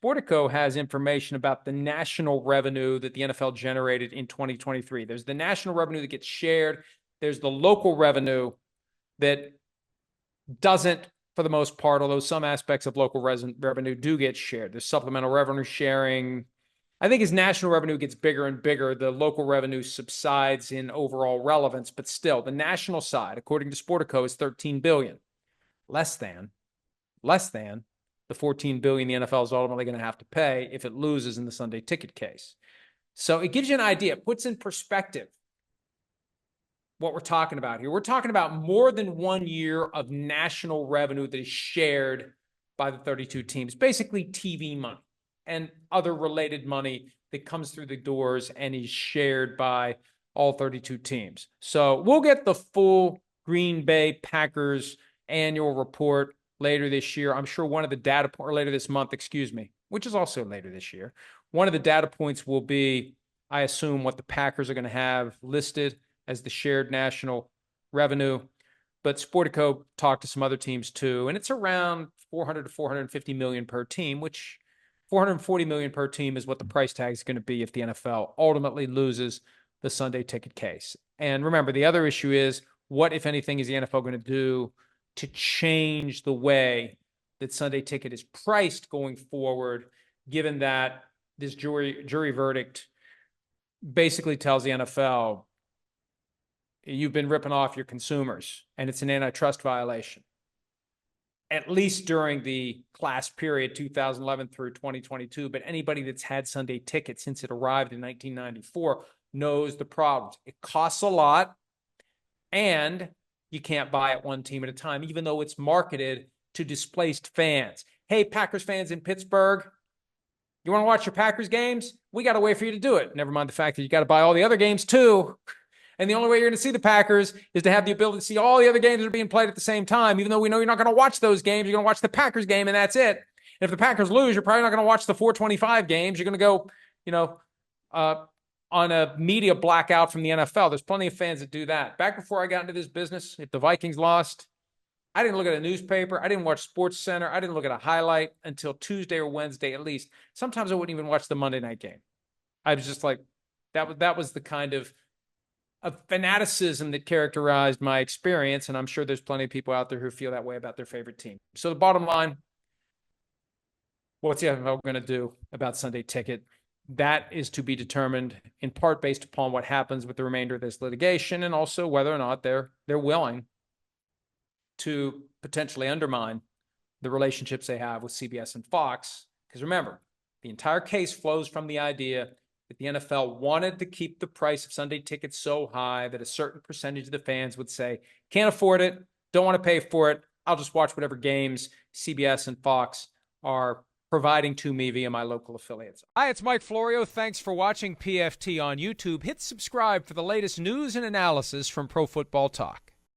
Sportico has information about the national revenue that the NFL generated in 2023. There's the national revenue that gets shared. There's the local revenue that doesn't, for the most part, although some aspects of local revenue do get shared. There's supplemental revenue sharing. I think as national revenue gets bigger and bigger, the local revenue subsides in overall relevance, but still, the national side, according to Sportico, is $13 billion, less than the $14 billion the NFL is ultimately going to have to pay if it loses in the Sunday ticket case. So it gives you an idea, it puts in perspective what we're talking about here. We're talking about more than 1 year of national revenue that is shared by the 32 teams, basically TV money and other related money that comes through the doors and is shared by all 32 teams. So we'll get the full Green Bay Packers annual report later this year. I'm sure one of the data points, or later this month, which is also later this year. One of the data points will be, I assume, what the Packers are going to have listed as the shared national revenue. But Sportico talked to some other teams too, and it's around 400 to 450 million per team, which 440 million per team is what the price tag is going to be if the NFL ultimately loses the Sunday ticket case. And remember, the other issue is, what, if anything, is the NFL going to do to change the way that Sunday ticket is priced going forward, given that this jury verdict basically tells the NFL, you've been ripping off your consumers, and it's an antitrust violation, at least during the class period 2011 through 2022. But anybody that's had Sunday ticket since it arrived in 1994 knows the problems. It costs a lot, and you can't buy it one team at a time, even though it's marketed to displaced fans. Hey, Packers fans in Pittsburgh, you want to watch your Packers games? We got to wait for you to do it. Never mind the fact that you got to buy all the other games too. And the only way you're going to see the Packers is to have the ability to see all the other games that are being played at the same time. Even though we know you're not going to watch those games, you're going to watch the Packers game, and that's it. And if the Packers lose, you're probably not going to watch the 425 games. You're going to go, on a media blackout from the NFL. There's plenty of fans that do that. Back before I got into this business, if the Vikings lost, I didn't look at a newspaper. I didn't watch Sports Center. I didn't look at a highlight until Tuesday or Wednesday at least. Sometimes I wouldn't even watch the Monday night game. I was just like, that was the kind of fanaticism that characterized my experience, and I'm sure there's plenty of people out there who feel that way about their favorite team. So the bottom line, what's the NFL going to do about Sunday ticket? That is to be determined in part based upon what happens with the remainder of this litigation, and also whether or not they're willing to potentially undermine the relationships they have with CBS and Fox. Because remember, the entire case flows from the idea that the NFL wanted to keep the price of Sunday tickets so high that a certain percentage of the fans would say, can't afford it, don't want to pay for it, I'll just watch whatever games CBS and Fox are providing to me via my local affiliates. Hi, it's Mike Florio. Thanks for watching PFT on YouTube. Hit subscribe for the latest news and analysis from Pro Football Talk.